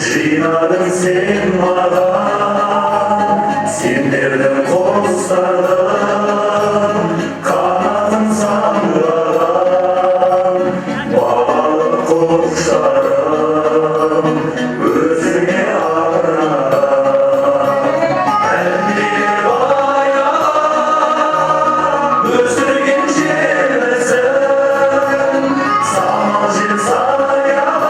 Жинадың сен маған, сендердің қостардың, қанатын самғаған, балық құштарым, өзіңе арнаған. Әнделер баялап, өсірген жемісін, самал жел саябақ,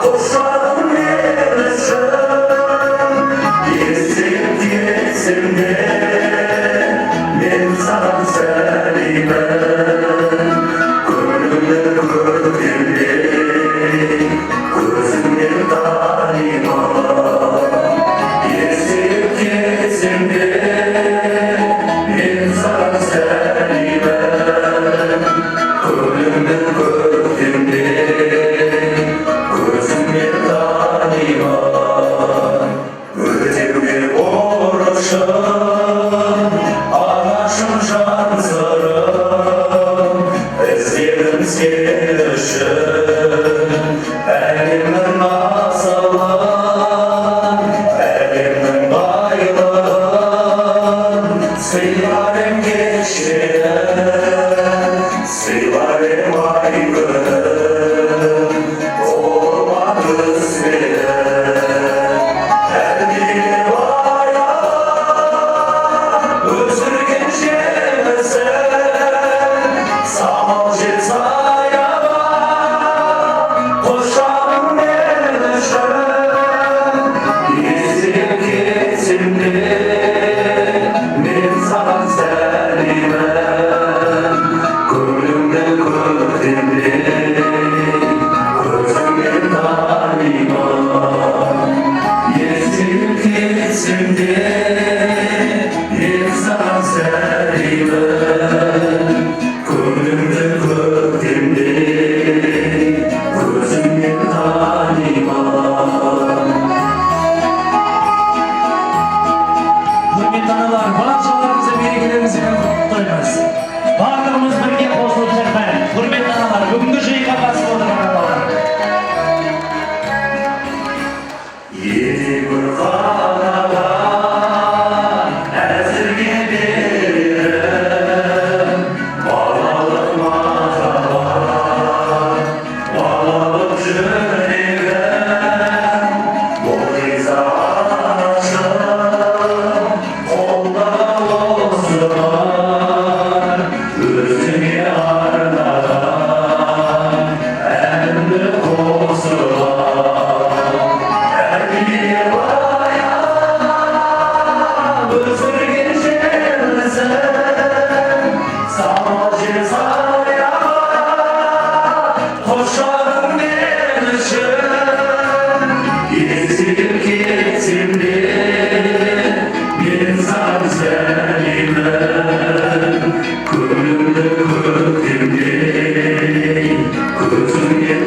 құшағым мен үшін. Есейіп кетсем де, мен саған сәлемін, көңілімді көктемдей, көзіңнен танимын. Есейіп кетсем де, мен саған сәлемін, көңілімді көктемдей, көзіңнен танимын. Өтеуге борышым, анашым жан сырым, іздедім сен үшін әлемнің асылын, әлемнің байлығын. Сыйлар ем кешірім, сыйлар ем ай күнім, қолыма түспедім. Әнделер баялап, өсірген жемісін, самал жел саябақ, құшағым мен үшін. Есейіп кетсем де, мен саған сәлемін, көңілімді көктемдей, көзіңнен танимын. Есейіп кетсем де, мен саған сәлемін, көңілімді көктемдей, көзіңнен танимын. Құрметті аналар, баршаларыңызды мерекелеріңізбен құттықтаймыз. Барлығымыз бірге қосылып шырқайық. Құрметті аналар, бүгінгі жиынға қатысып отырған аналар. Егер қанаған әзірге берерім, балалық махаббат, балалық жүрегім, бұл риза анашым, қолда осы бар, өзіңе арнаған әнімді қосып ал. Әнделер баялап, өсірген жемісін, самал жел саябақ, құшағым мен үшін. Есейіп кетсем де, мен саған сәлемін, көңілімді көктемдей, көзіңнен